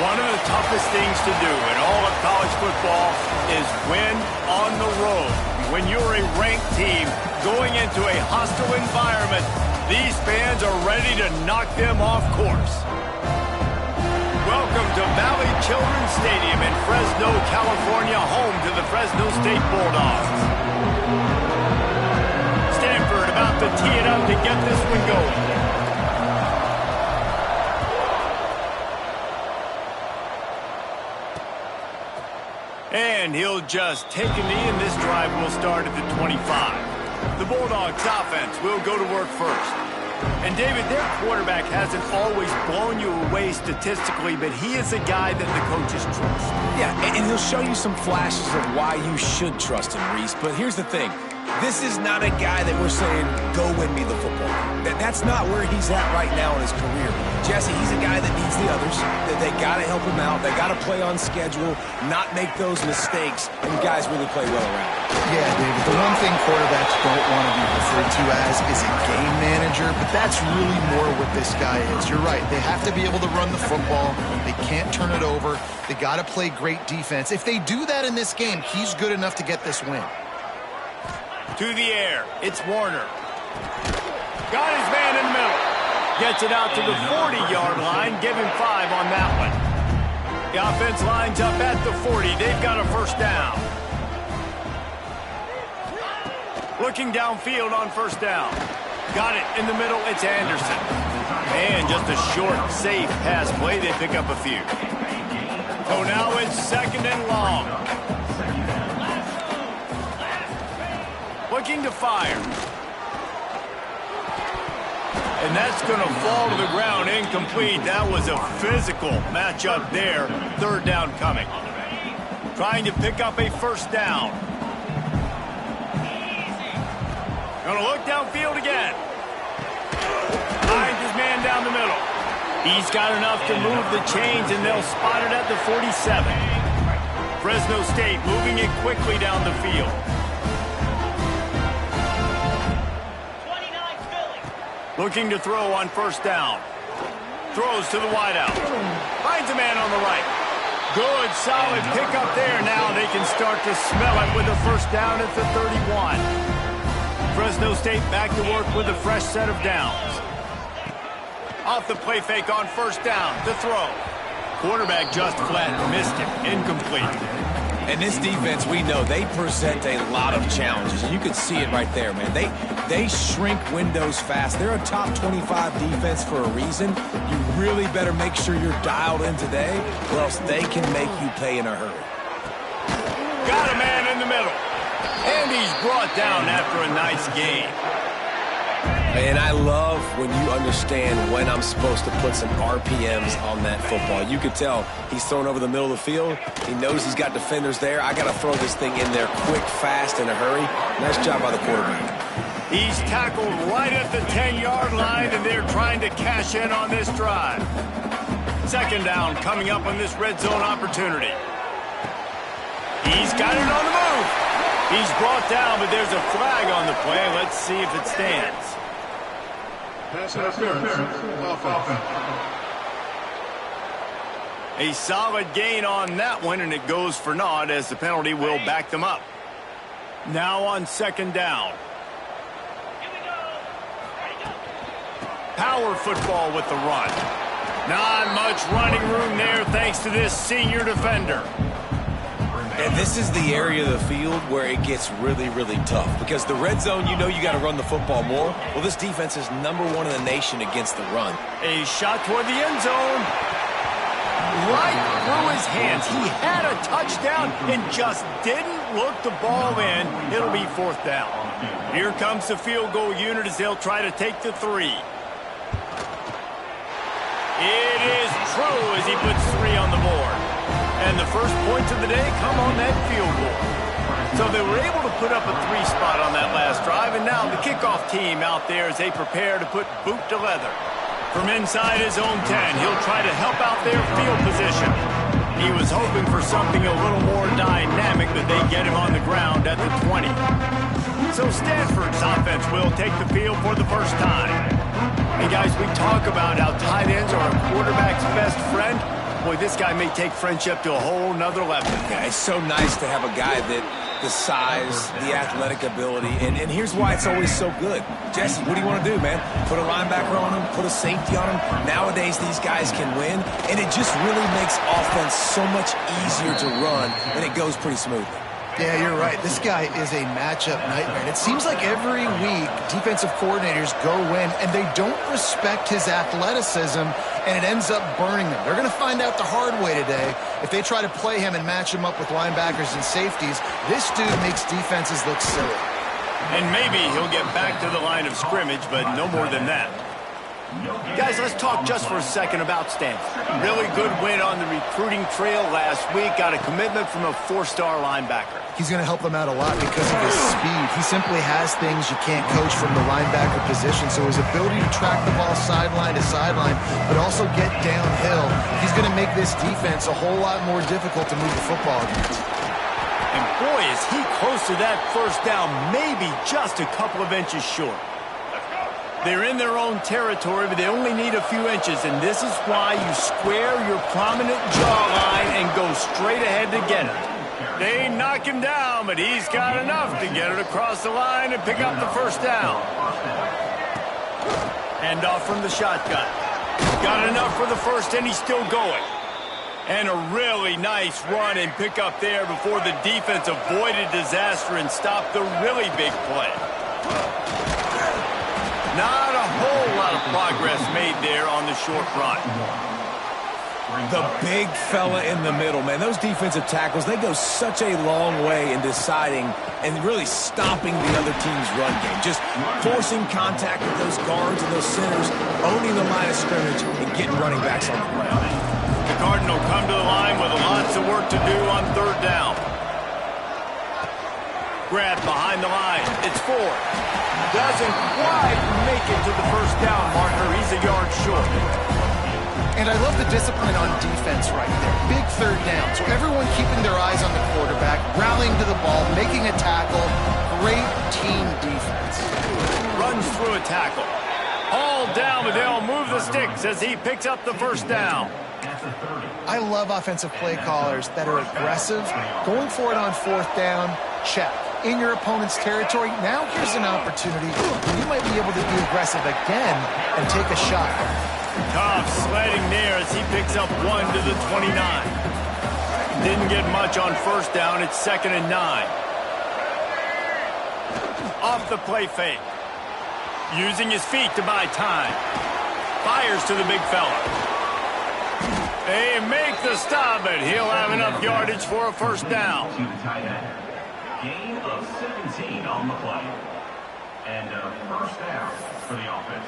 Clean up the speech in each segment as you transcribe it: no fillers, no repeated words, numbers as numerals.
One of the toughest things to do in all of college football is win on the road. When you're a ranked team going into a hostile environment, these fans are ready to knock them off course. Welcome to Valley Children's Stadium in Fresno, California, home to the Fresno State Bulldogs. Stanford about to tee it up to get this one going. And he'll just take a knee, and this drive will start at the 25. The Bulldogs offense will go to work first. And, David, their quarterback hasn't always blown you away statistically, but he is a guy that the coaches trust. Yeah, and he'll show you some flashes of why you should trust him, Reese. But here's the thing. This is not a guy that we're saying, go win me the football. That's not where he's at right now in his career. Jesse, he's a guy that needs the others. They got to help him out. They got to play on schedule, not make those mistakes, and guys really play well around. Yeah, David, the one thing quarterbacks don't want to be referred to as is a game manager, but that's really more what this guy is. You're right. They have to be able to run the football. They can't turn it over. They got to play great defense. If they do that in this game, he's good enough to get this win. To the air, it's Warner. Got his man in the middle. Gets it out to the 40-yard line. Give him 5 on that one. The offense lines up at the 40. They've got a first down. Looking downfield on first down. Got it in the middle. It's Anderson. And just a short, safe pass play. They pick up a few. So now it's second and long. Looking to fire. And that's going to fall to the ground incomplete. That was a physical matchup there. Third down coming. Trying to pick up a first down. Going to look downfield again. Finds his man down the middle. He's got enough to move the chains, and they'll spot it at the 47. Fresno State moving it quickly down the field. Looking to throw on first down. Throws to the wideout. Finds a man on the right. Good, solid pickup there. Now they can start to smell it with a first down at the 31. Fresno State back to work with a fresh set of downs. Off the play fake on first down. To throw. Quarterback just flat missed it. Incomplete. And this defense, we know, they present a lot of challenges. You can see it right there, man. They shrink windows fast. They're a top 25 defense for a reason. You really better make sure you're dialed in today, or else they can make you pay in a hurry. Got a man in the middle. And he's brought down after a nice gain. And I love when you understand when I'm supposed to put some RPMs on that football. You could tell he's thrown over the middle of the field. He knows he's got defenders there. I got to throw this thing in there quick, fast, in a hurry. Nice job by the quarterback. He's tackled right at the 10-yard line, and they're trying to cash in on this drive. Second down coming up on this red zone opportunity. He's got it on the move. He's brought down, but there's a flag on the play. Let's see if it stands. A solid gain on that one, and it goes for naught as the penalty will back them up. Now on second down. Power football with the run. Not much running room there thanks to this senior defender. And this is the area of the field where it gets really, really tough. Because the red zone, you know you got to run the football more. Well, this defense is #1 in the nation against the run. A shot toward the end zone. Right through his hands. He had a touchdown and just didn't look the ball in. It'll be 4th down. Here comes the field goal unit as they'll try to take the 3. It is true as he puts 3 on the board. And the first points of the day come on that field goal. So they were able to put up a 3 spot on that last drive, and now the kickoff team out there as they prepare to put boot to leather. From inside his own 10, he'll try to help out their field position. He was hoping for something a little more dynamic, but they get him on the ground at the 20. So Stanford's offense will take the field for the first time. Hey guys, we talk about how tight ends are a quarterback's best friend. Boy, this guy may take friendship to a whole nother level. Yeah, it's so nice to have a guy that the size, the athletic ability, and here's why it's always so good. Jesse, what do you want to do, man? Put a linebacker on him, put a safety on him. Nowadays, these guys can win, and it just really makes offense so much easier to run, and it goes pretty smoothly. Yeah, you're right. This guy is a matchup nightmare. And it seems like every week defensive coordinators go in and they don't respect his athleticism, and it ends up burning them. They're going to find out the hard way today. If they try to play him and match him up with linebackers and safeties, this dude makes defenses look silly. And maybe he'll get back to the line of scrimmage, but no more than that. Guys, let's talk just for a second about Stanford. Really good win on the recruiting trail last week. Got a commitment from a 4-star linebacker. He's going to help them out a lot because of his speed. He simply has things you can't coach from the linebacker position. So his ability to track the ball sideline to sideline, but also get downhill, he's going to make this defense a whole lot more difficult to move the football against. And boy, is he close to that first down, maybe just a couple of inches short. They're in their own territory, but they only need a few inches, and this is why you square your prominent jawline and go straight ahead to get it. They knock him down, but he's got enough to get it across the line and pick up the first down. Hand off from the shotgun. Got enough for the first, and he's still going. And a really nice run and pick up there before the defense avoided disaster and stopped the really big play. Not a whole lot of progress made there on the short run. The big fella in the middle, man. Those defensive tackles, they go such a long way in deciding and really stopping the other team's run game. Just forcing contact with those guards and those centers, owning the line of scrimmage, and getting running backs on the ground. The Cardinal come to the line with lots of work to do on 3rd down. Grab behind the line. It's 4. Doesn't quite make it to the first down marker. He's a yard short. And I love the discipline on defense right there. Big 3rd down. So everyone keeping their eyes on the quarterback, rallying to the ball, making a tackle. Great team defense. Runs through a tackle. All down, but they'll move the sticks as he picks up the first down. I love offensive play callers that are aggressive. Going for it on 4th down, check. In your opponent's territory, now here's an opportunity. You might be able to be aggressive again and take a shot. Tough sledding there as he picks up 1 to the 29. Didn't get much on 1st down. It's 2nd and 9. Off the play fake. Using his feet to buy time. Fires to the big fella. They make the stop, but he'll have enough yardage for a first down. Gain of 17 on the play. And a first down for the offense.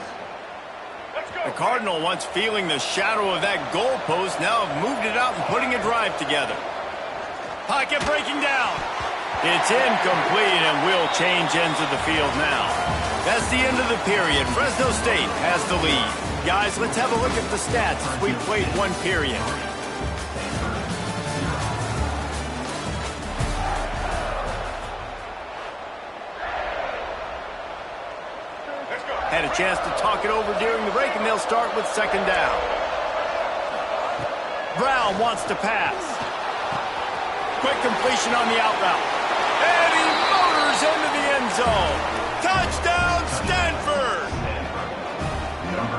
The Cardinal, once feeling the shadow of that goalpost, now have moved it out and putting a drive together. Pocket breaking down. It's incomplete and will change ends of the field now. That's the end of the period. Fresno State has the lead. Guys, let's have a look at the stats as we played 1 period. Had a chance to talk it over during the break, and they'll start with 2nd down. Brown wants to pass. Quick completion on the out route. And he motors into the end zone. Touchdown, Stanford!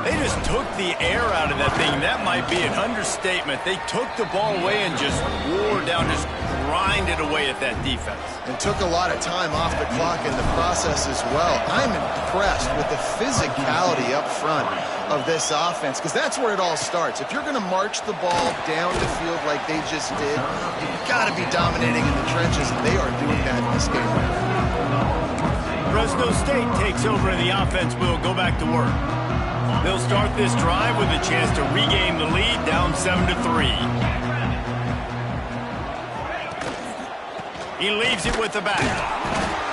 They just took the air out of that thing. That might be an understatement. They took the ball away and just wore down, just grinded away at that defense. And took a lot of time off the clock in the process as well. I'm impressed with the physicality up front of this offense, because that's where it all starts. If you're going to march the ball down the field like they just did, you've got to be dominating in the trenches, and they are doing that in this game right now. Fresno State takes over, and the offense will go back to work. They'll start this drive with a chance to regain the lead, down 7-3. He leaves it with the back.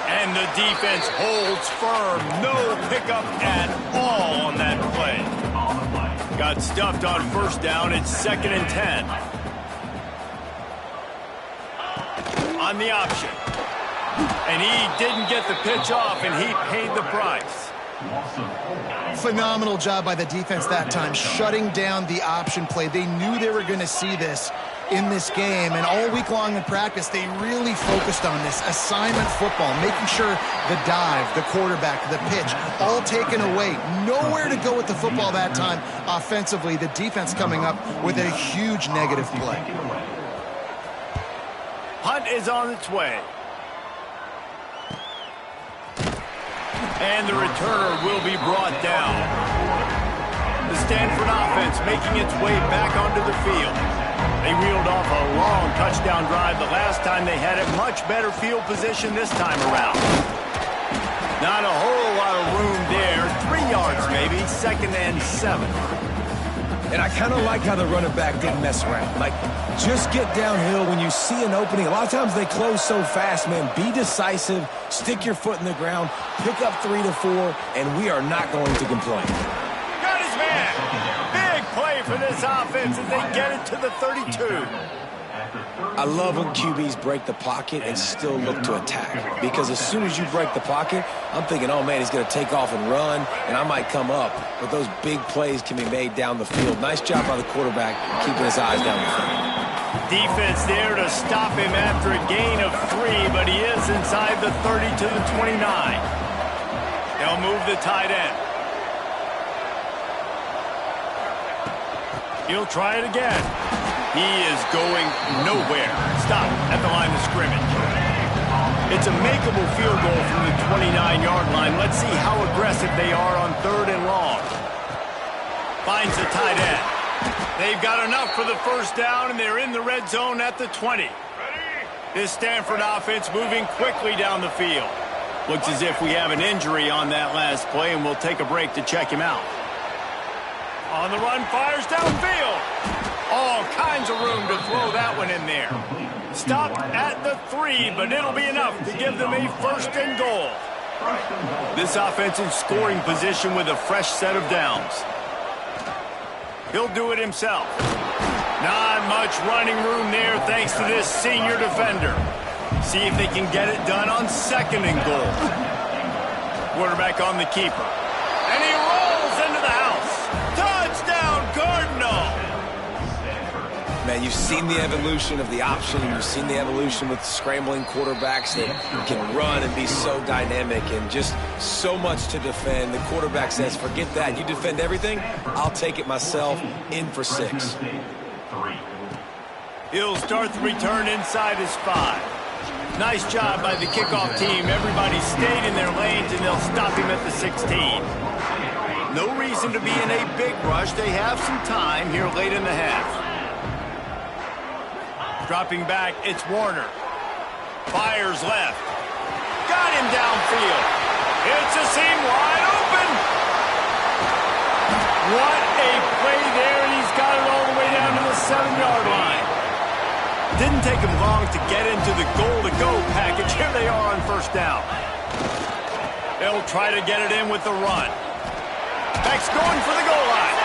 And the defense holds firm. No pickup at all on that play. Got stuffed on first down. It's 2nd and 10. On the option. And he didn't get the pitch off, and he paid the price. Phenomenal job by the defense that time, shutting down the option play. They knew they were going to see this in this game, and all week long in practice, they really focused on this assignment football, making sure the dive, the quarterback, the pitch, all taken away. Nowhere to go with the football that time offensively. The defense coming up with a huge negative play. Punt is on its way. And the returner will be brought down. The Stanford offense making its way back onto the field. They reeled off a long touchdown drive the last time they had it. Much better field position this time around. Not a whole lot of room there. 3 yards maybe, 2nd and 7. And I kind of like how the running back didn't mess around. Like, just get downhill when you see an opening. A lot of times they close so fast, man. Be decisive, stick your foot in the ground, pick up 3 to 4, and we are not going to complain. Got his man. Big play for this offense as they get it to the 32. I love when QBs break the pocket and still look to attack. Because as soon as you break the pocket, I'm thinking, oh, man, he's going to take off and run, and I might come up. But those big plays can be made down the field. Nice job by the quarterback keeping his eyes down the field. Defense there to stop him after a gain of 3, but he is inside the 30 to the 29. They'll move the tight end. He'll try it again. He is going nowhere. Stop at the line of scrimmage. It's a makeable field goal from the 29-yard line. Let's see how aggressive they are on 3rd and long. Finds the tight end. They've got enough for the first down, and they're in the red zone at the 20. This Stanford offense moving quickly down the field. Looks as if we have an injury on that last play, and we'll take a break to check him out. On the run, fires downfield. All kinds of room to throw that one in there. Stopped at the 3, but it'll be enough to give them a 1st and goal. This offense in scoring position with a fresh set of downs. He'll do it himself. Not much running room there thanks to this senior defender. See if they can get it done on 2nd and goal. Quarterback on the keeper. And he rolls into the house. Touchdown, Cardinal! Man, you've seen the evolution of the option, and you've seen the evolution with scrambling quarterbacks that can run and be so dynamic and just so much to defend. The quarterback says, forget that. You defend everything, I'll take it myself. In for 6. He'll start the return inside his 5. Nice job by the kickoff team. Everybody stayed in their lanes, and they'll stop him at the 16. No reason to be in a big rush. They have some time here late in the half. Dropping back, it's Warner. Fires left. Got him downfield. It's a seam wide open. What a play there, and he's got it all the way down to the 7-yard line. Didn't take him long to get into the goal-to-go package. Here they are on 1st down. They'll try to get it in with the run. Beck's going for the goal line.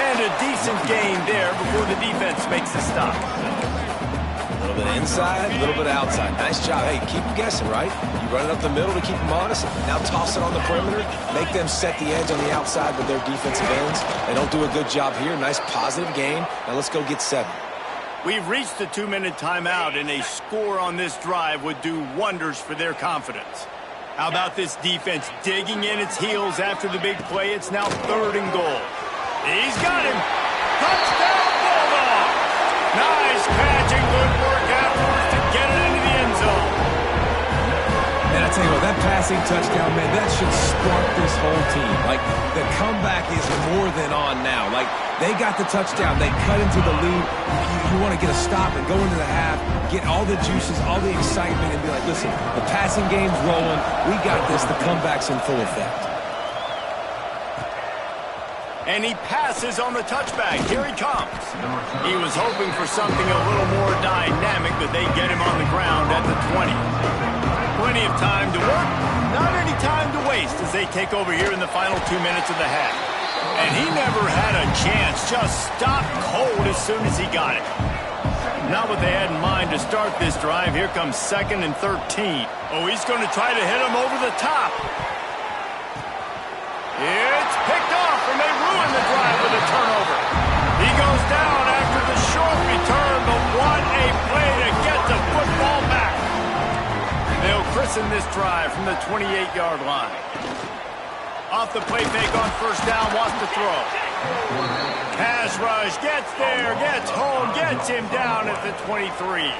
And a decent gain there before the defense makes the stop. A little bit inside, a little bit outside. Nice job. Hey, keep them guessing, right? You run it up the middle to keep them honest. Now toss it on the perimeter. Make them set the edge on the outside with their defensive ends. They don't do a good job here. Nice positive gain. Now let's go get 7. We've reached the 2-minute timeout, and a score on this drive would do wonders for their confidence. How about this defense digging in its heels after the big play? It's now 3rd and goal. He's got him. Touchdown, Bulldog! Nice catch and good work afterwards to passing touchdown, man, that should spark this whole team. Like, the comeback is more than on now. Like, they got the touchdown. They cut into the lead. You want to get a stop and go into the half, get all the juices, all the excitement, and be like, listen, the passing game's rolling. We got this. The comeback's in full effect. And he passes on the touchback. Here he comes. He was hoping for something a little more dynamic, but they get him on the ground at the 20. Plenty of time to work, not any time to waste as they take over here in the final 2 minutes of the half. And he never had a chance, just stopped cold as soon as he got it. Not what they had in mind to start this drive. Here comes 2nd and 13. Oh, he's going to try to hit him over the top. It's picked off, and they ruin the drive with a turnover. He goes down after the short return, but what a play to get the football back. They'll christen this drive from the 28-yard line. Off the play fake on first down, wants to throw. Pass rush, gets there, gets home, gets him down at the 23.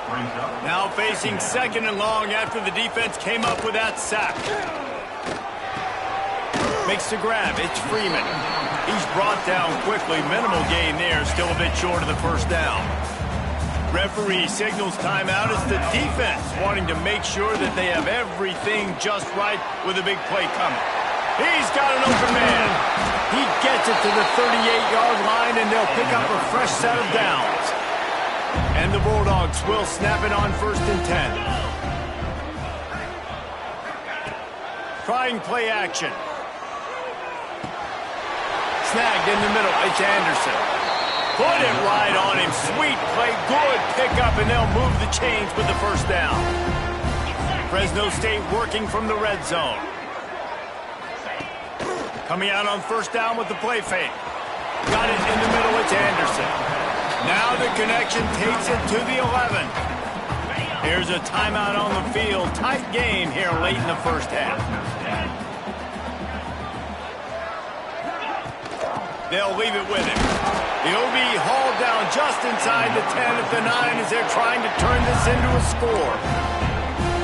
Now facing 2nd and long after the defense came up with that sack. Makes the grab. It's Freeman. He's brought down quickly. Minimal gain there. Still a bit short of the first down. Referee signals timeout as the defense wanting to make sure that they have everything just right with a big play coming. He's got an open man. He gets it to the 38-yard line, and they'll pick up a fresh set of downs. And the Bulldogs will snap it on 1st and 10. Trying play action. Snagged in the middle. It's Anderson. Put it right on him. Sweet play. Good pickup, and they'll move the chains with the first down. Fresno State working from the red zone. Coming out on first down with the play fake. Got it in the middle. It's Anderson. Now the connection takes it to the 11. Here's a timeout on the field. Tight game here late in the first half. They'll leave it with him. He'll be hauled down just inside the 10 at the 9 as they're trying to turn this into a score.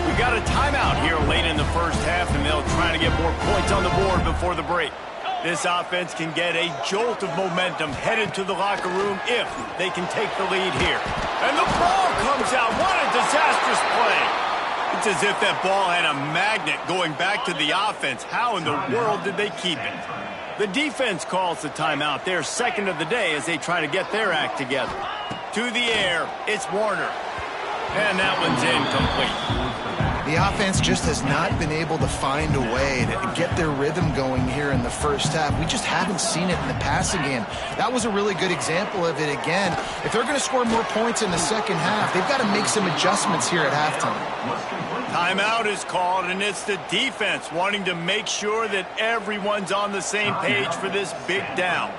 We got a timeout here late in the first half, and they'll try to get more points on the board before the break. This offense can get a jolt of momentum headed to the locker room if they can take the lead here. And the ball comes out. What a disastrous play. It's as if that ball had a magnet going back to the offense. How in the world did they keep it? The defense calls the timeout. They're 2nd of the day as they try to get their act together. To the air, it's Warner. And that one's incomplete. The offense just has not been able to find a way to get their rhythm going here in the first half. We just haven't seen it in the passing game. That was a really good example of it again. If they're going to score more points in the second half, they've got to make some adjustments here at halftime. Timeout is called, and it's the defense wanting to make sure that everyone's on the same page for this big down.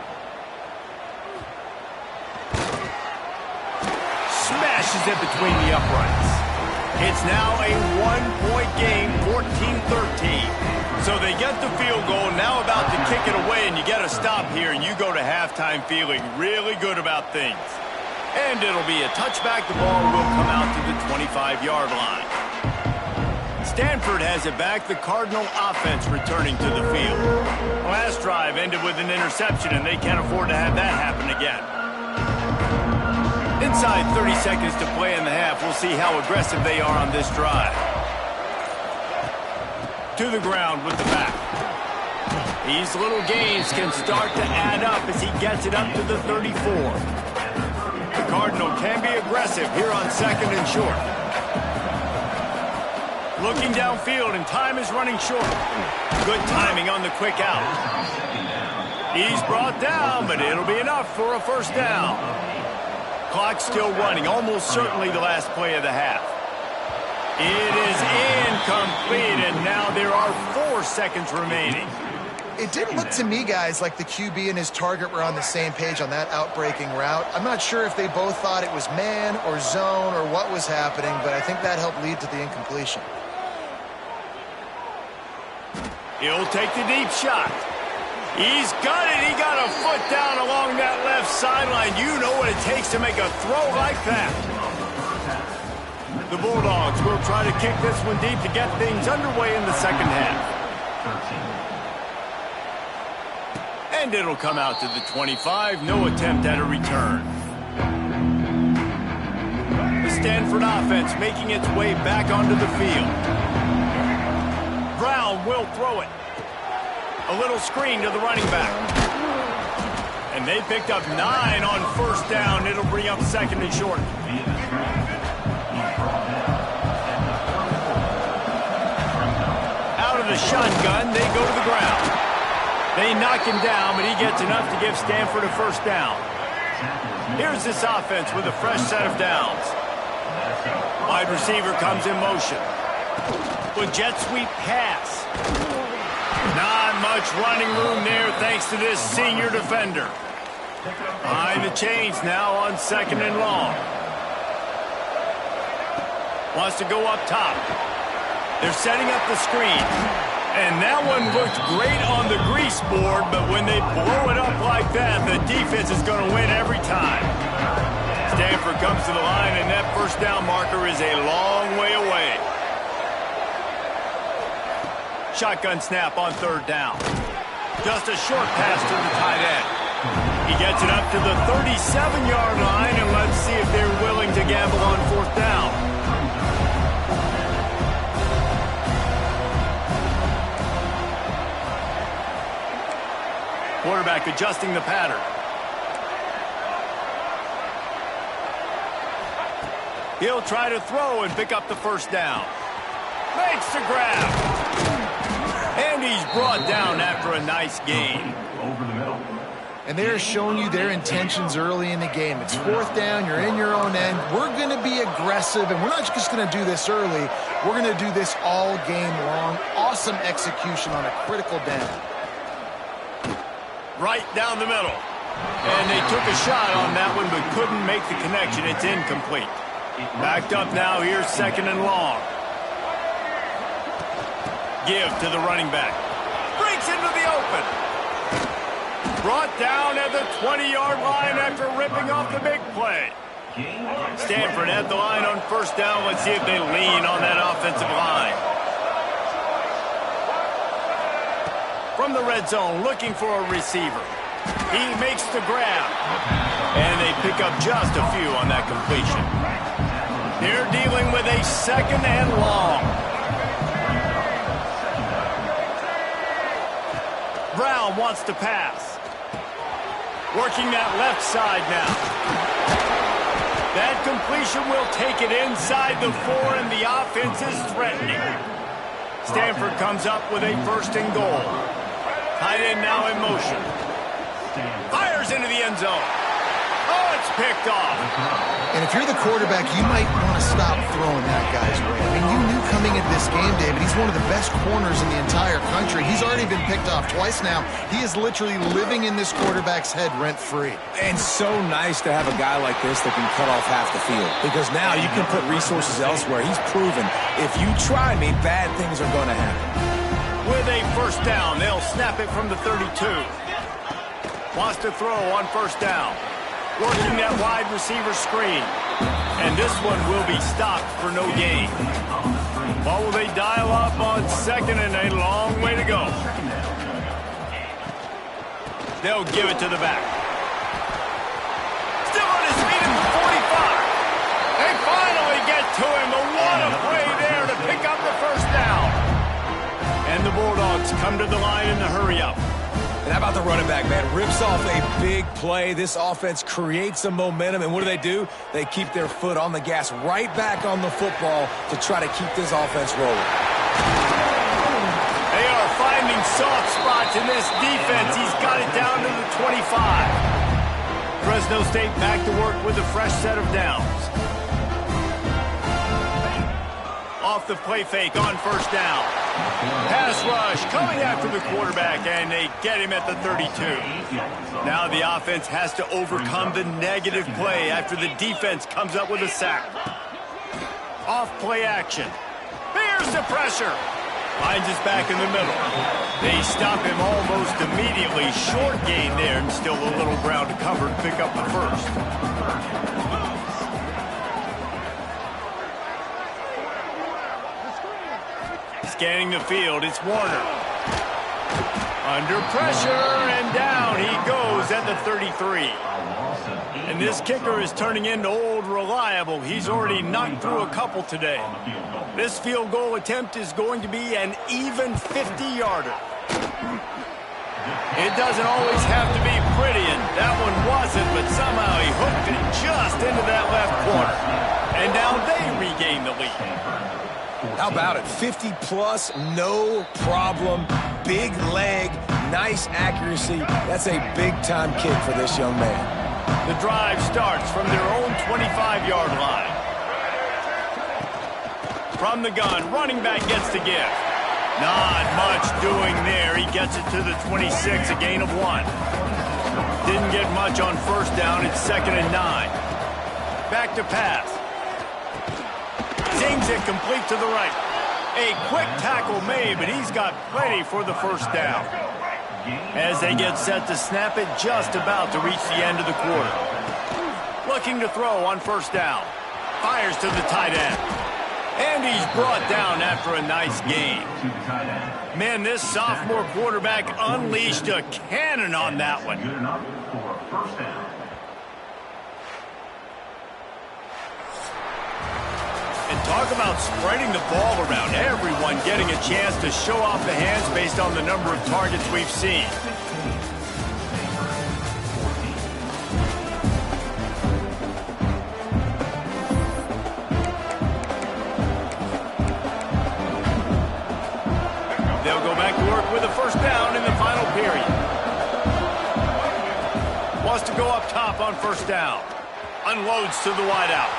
Smashes it between the uprights. It's now a one-point game, 14-13. So they get the field goal, now about to kick it away, and you get a stop here, and you go to halftime feeling really good about things. And it'll be a touchback. The ball will come out to the 25-yard line. Stanford has it back. The Cardinal offense returning to the field. Last drive ended with an interception, and they can't afford to have that happen again. Inside 30 seconds to play in the half. We'll see how aggressive they are on this drive. To the ground with the back. These little gains can start to add up as he gets it up to the 34. The Cardinal can be aggressive here on 2nd and short. Looking downfield, and time is running short. Good timing on the quick out. He's brought down, but it'll be enough for a first down. Clock still running, almost certainly the last play of the half. It is incomplete, and now there are 4 seconds remaining. It didn't look to me, guys, like the QB and his target were on the same page on that outbreaking route. I'm not sure if they both thought it was man or zone or what was happening, but I think that helped lead to the incompletion. He'll take the deep shot. He's got it. He got a foot down along that left sideline. You know what it takes to make a throw like that. The Bulldogs will try to kick this one deep to get things underway in the second half. 13. And it'll come out to the 25. No attempt at a return. The Stanford offense making its way back onto the field. Brown will throw it. A little screen to the running back. And they picked up 9 on first down. It'll bring up second and short. Out of the shotgun, they go to the ground. They knock him down, but he gets enough to give Stanford a first down. Here's this offense with a fresh set of downs. Wide receiver comes in motion. With jet sweep pass. Not much running room there thanks to this senior defender. Behind the chains now on second and long. Wants to go up top. They're setting up the screen. And that one looked great on the grease board, but when they blow it up like that, the defense is going to win every time. Stanford comes to the line, and that first down marker is a long way away. Shotgun snap on third down. Just a short pass to the tight end. He gets it up to the 37-yard line, and let's see if they're willing to gamble on fourth down. Quarterback adjusting the pattern. He'll try to throw and pick up the first down. Makes the grab. And he's brought down after a nice gain. Over the middle. And they're showing you their intentions early in the game. It's fourth down. You're in your own end. We're going to be aggressive, and we're not just going to do this early. We're going to do this all game long. Awesome execution on a critical down. Right down the middle. And they took a shot on that one, but couldn't make the connection. It's incomplete. Backed up now. Here's second and long. Give to the running back. Breaks into the open. Brought down at the 20-yard line after ripping off the big play. Stanford at the line on first down. Let's see if they lean on that offensive line. From the red zone, looking for a receiver. He makes the grab. And they pick up just a few on that completion. They're dealing with a second and long. Brown wants to pass. Working that left side now. That completion will take it inside the 4, and the offense is threatening. Stanford comes up with a first and goal. Tight end now in motion. Fires into the end zone. Oh, it's picked off. And if you're the quarterback, you might want to stop throwing that guy's way. I mean, you knew coming into this game, David, he's one of the best corners in the entire country. He's already been picked off twice now. He is literally living in this quarterback's head rent-free. And so nice to have a guy like this that can cut off half the field. Because now you can put resources elsewhere. He's proven if you try me, bad things are going to happen. With a first down, they'll snap it from the 32. Wants to throw on first down. Working that wide receiver screen. And this one will be stopped for no gain. What will they dial up on second, and a long way to go. They'll give it to the back. Still on his feet in the 45. They finally get to him, but what a play there to pick up the first down. And the Bulldogs come to the line in the hurry-up. And how about the running back, man? Rips off a big play. This offense creates some momentum, and what do? They keep their foot on the gas right back on the football to try to keep this offense rolling. They are finding soft spots in this defense. He's got it down to the 25. Fresno State back to work with a fresh set of downs. Off the play fake on first down. Pass rush coming after the quarterback, and they get him at the 32. Now the offense has to overcome the negative play after the defense comes up with a sack. Off play action. Here's the pressure. Finds his back in the middle. They stop him almost immediately. Short gain there, and still a little ground to cover to pick up the first. Scanning the field, it's Warner. Under pressure, and down he goes at the 33. And this kicker is turning into old reliable. He's already knocked through a couple today. This field goal attempt is going to be an even 50-yarder. It doesn't always have to be pretty, and that one wasn't, but somehow he hooked it just into that left corner. And now they regain the lead. How about it? 50-plus, no problem. Big leg, nice accuracy. That's a big-time kick for this young man. The drive starts from their own 25-yard line. From the gun, running back gets the gift. Not much doing there. He gets it to the 26, a gain of 1. Didn't get much on first down. It's 2nd and 9. Back to pass. Zings it complete to the right. A quick tackle made, but he's got plenty for the first down. As they get set to snap it, just about to reach the end of the quarter. Looking to throw on first down. Fires to the tight end. And he's brought down after a nice gain. Man, this sophomore quarterback unleashed a cannon on that one. Good enough for a first down. And talk about spreading the ball around. Everyone getting a chance to show off the hands based on the number of targets we've seen. They'll go back to work with a first down in the final period. Wants to go up top on first down. Unloads to the wideout.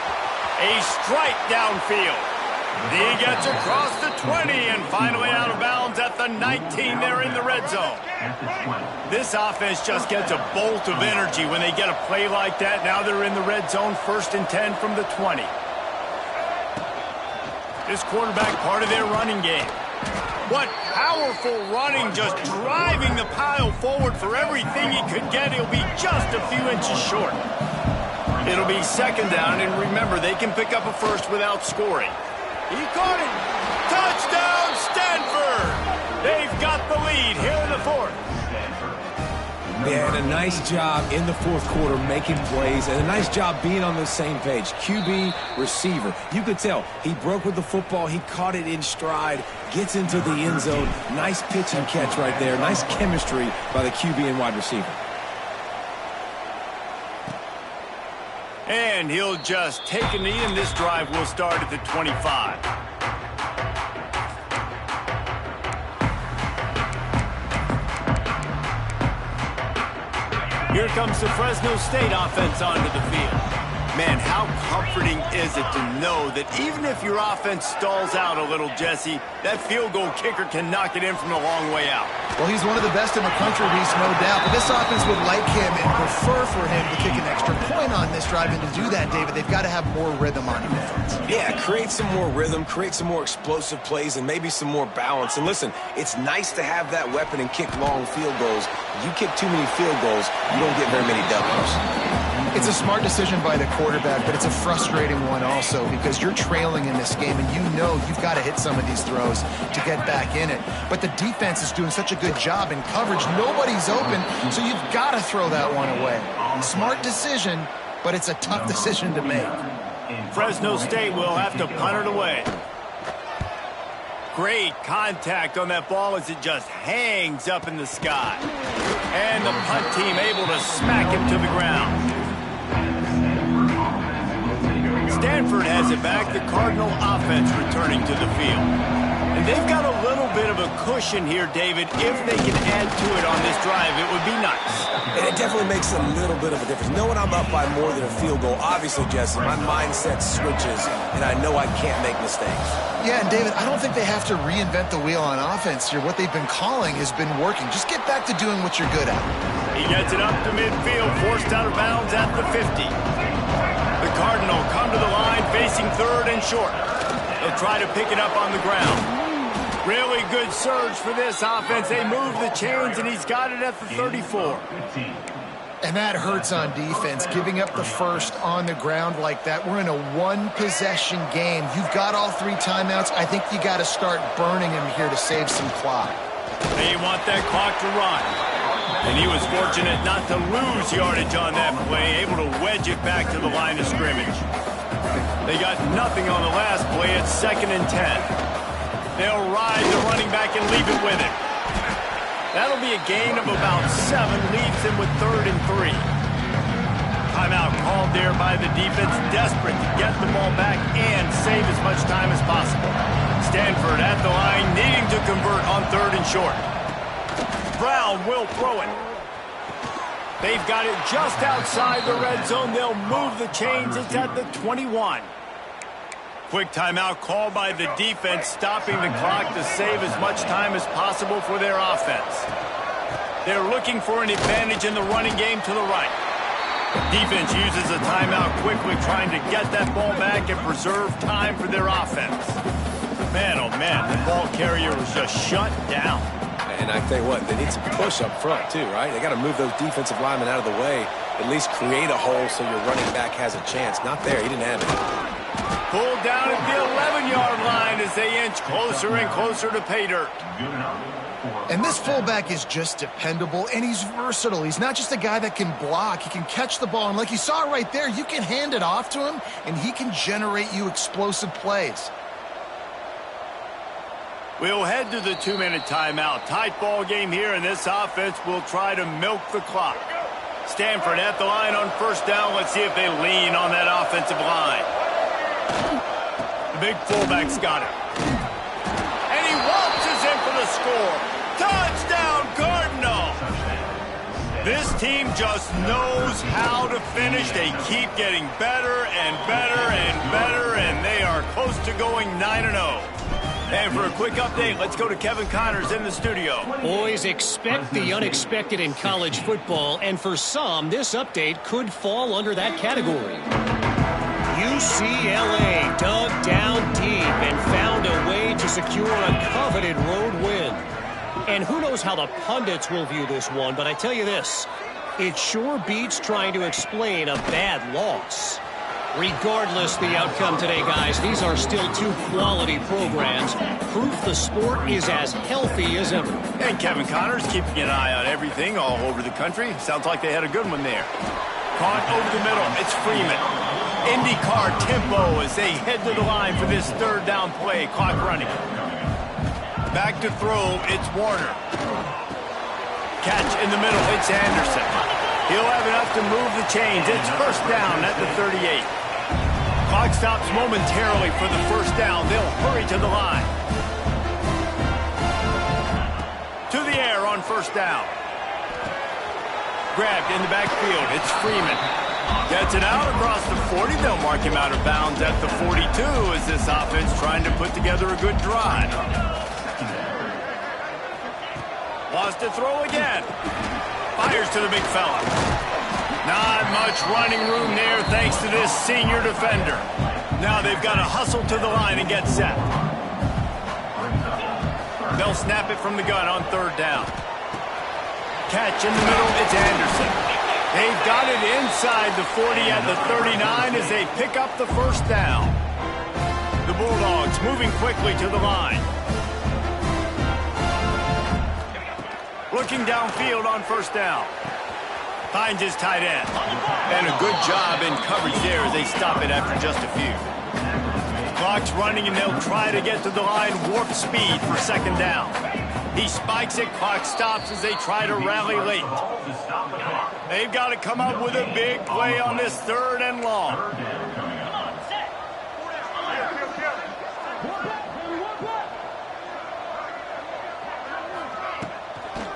A strike downfield. He gets across the 20 and finally out of bounds at the 19 there in the red zone. This offense just gets a bolt of energy when they get a play like that. Now they're in the red zone, 1st and 10 from the 20. This quarterback part of their running game. What powerful running, just driving the pile forward for everything he could get. He'll be just a few inches short. It'll be 2nd down, and remember, they can pick up a first without scoring. He caught it. Touchdown, Stanford! They've got the lead here in the 4th. They had a nice job in the 4th quarter making plays and a nice job being on the same page. QB, receiver. You could tell he broke with the football. He caught it in stride, gets into the end zone. Nice pitch and catch right there. Nice chemistry by the QB and wide receiver. And he'll just take a knee, and this drive will start at the 25. Here comes the Fresno State offense onto the field. Man, how comforting is it to know that even if your offense stalls out a little, Jesse, that field goal kicker can knock it in from a long way out. Well, he's one of the best in the country, Reese, no doubt. But this offense would like him and prefer for him to kick an extra point on this drive. And to do that, David, they've got to have more rhythm on defense. Yeah, create some more rhythm, create some more explosive plays, and maybe some more balance. And listen, it's nice to have that weapon and kick long field goals. You kick too many field goals, you don't get very many W's. It's a smart decision by the quarterback, but it's a frustrating one also because you're trailing in this game and you know you've got to hit some of these throws to get back in it. But the defense is doing such a good job in coverage. Nobody's open, so you've got to throw that one away. Smart decision, but it's a tough decision to make. Fresno State will have to punt it away. Great contact on that ball as it just hangs up in the sky. And the punt team able to smack him to the ground. Stanford has it back, the Cardinal offense returning to the field. And they've got a little bit of a cushion here, David. If they can add to it on this drive, it would be nice. And it definitely makes a little bit of a difference. Knowing I'm up by more than a field goal, obviously, Jesse, my mindset switches, and I know I can't make mistakes. Yeah, and David, I don't think they have to reinvent the wheel on offense here. What they've been calling has been working. Just get back to doing what you're good at. He gets it up to midfield, forced out of bounds at the 50. The Cardinal come to the line facing 3rd and short. They'll try to pick it up on the ground. Really good surge for this offense. They move the chains, and he's got it at the 34. And that hurts on defense, giving up the first on the ground like that. We're in a one-possession game. You've got all 3 timeouts. I think you got to start burning them here to save some clock. They want that clock to run. And he was fortunate not to lose yardage on that play, able to wedge it back to the line of scrimmage. They got nothing on the last play. It's 2nd and 10. They'll ride the running back and leave it with him. That'll be a gain of about 7, leaves him with 3rd and 3. Timeout called there by the defense, desperate to get the ball back and save as much time as possible. Stanford at the line, needing to convert on 3rd and short. Brown will throw it. They've got it just outside the red zone. They'll move the chains. It's at the 21. Quick timeout called by the defense, stopping the clock to save as much time as possible for their offense. They're looking for an advantage in the running game to the right. Defense uses a timeout quickly, trying to get that ball back and preserve time for their offense. Man, oh man, the ball carrier was just shut down. And I tell you what, they need some push up front too, right? They got to move those defensive linemen out of the way, at least create a hole so your running back has a chance. Not there, he didn't have it. Pulled down at the 11-yard line as they inch closer and closer to pay dirt. And this fullback is just dependable, and he's versatile. He's not just a guy that can block. He can catch the ball, and like you saw right there, you can hand it off to him, and he can generate you explosive plays. We'll head to the 2-minute timeout. Tight ball game here, and this offense will try to milk the clock. Stanford at the line on 1st down. Let's see if they lean on that offensive line. The big fullback's got it. And he waltzes in for the score. Touchdown, Cardinal! This team just knows how to finish. They keep getting better and better and better, and they are close to going 9-0. And for a quick update, let's go to Kevin Connors in the studio. Boys, expect the unexpected in college football, and for some, this update could fall under that category. UCLA dug down deep and found a way to secure a coveted road win. And who knows how the pundits will view this one, but I tell you this, it sure beats trying to explain a bad loss. Regardless the outcome today, guys, these are still 2 quality programs. Proof the sport is as healthy as ever. And Kevin Connors keeping an eye on everything all over the country. Sounds like they had a good one there. Caught over the middle. It's Freeman. IndyCar tempo as they head to the line for this 3rd down play. Clock running. Back to throw. It's Warner. Catch in the middle. It's Anderson. He'll have enough to move the chains. It's 1st down at the 38. Clock stops momentarily for the 1st down. They'll hurry to the line. To the air on 1st down. Grabbed in the backfield. It's Freeman. Gets it out across the 40. They'll mark him out of bounds at the 42 as this offense trying to put together a good drive. Lost to throw again. Fires to the big fella. Not much running room there thanks to this senior defender. Now they've got to hustle to the line and get set. They'll snap it from the gun on 3rd down. Catch in the middle, it's Anderson. They've got it inside the 40 at the 39 as they pick up the 1st down. The Bulldogs moving quickly to the line. Looking downfield on 1st down. Finds his tight end. And a good job in coverage there as they stop it after just a few. Clock's running and they'll try to get to the line warp speed for 2nd down. He spikes it, clock stops as they try to rally late. They've got to come up with a big play on this 3rd and long.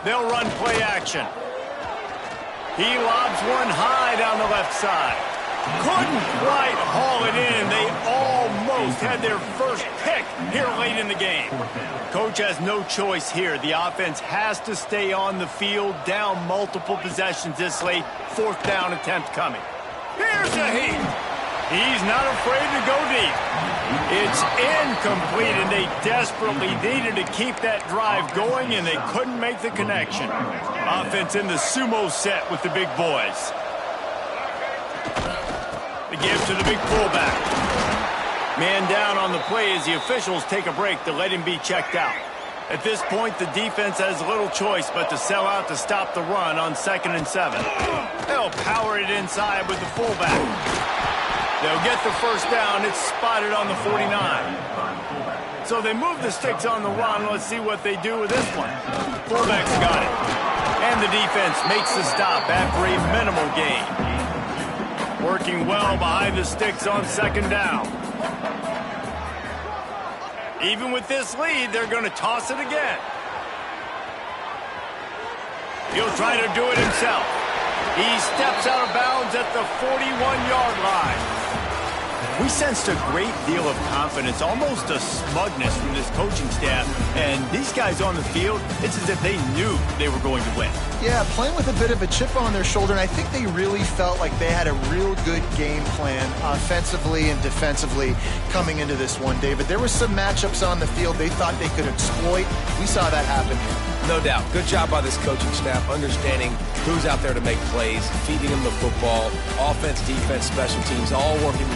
They'll run play action. He lobs one high down the left side. Couldn't quite haul it in. They almost had their first pick here late in the game. Coach has no choice here. The offense has to stay on the field, down multiple possessions this late. 4th down attempt coming. Here's a heat. He's not afraid to go deep. It's incomplete, and they desperately needed to keep that drive going, and they couldn't make the connection. Offense in the sumo set with the big boys. The give to the big fullback. Man down on the play as the officials take a break to let him be checked out. At this point, the defense has little choice but to sell out to stop the run on 2nd and 7. They'll power it inside with the fullback. They'll get the first down. It's spotted on the 49. So they move the sticks on the run. Let's see what they do with this one. Fullback's got it. And the defense makes the stop after a minimal gain. Working well behind the sticks on 2nd down. Even with this lead, they're going to toss it again. He'll try to do it himself. He steps out of bounds at the 41-yard line. We sensed a great deal of confidence, almost a smugness from this coaching staff. And these guys on the field, it's as if they knew they were going to win. Yeah, playing with a bit of a chip on their shoulder, and I think they really felt like they had a real good game plan offensively and defensively coming into this one, David. There were some matchups on the field they thought they could exploit. We saw that happen here. No doubt. Good job by this coaching staff, understanding who's out there to make plays, feeding them the football, offense, defense, special teams, all working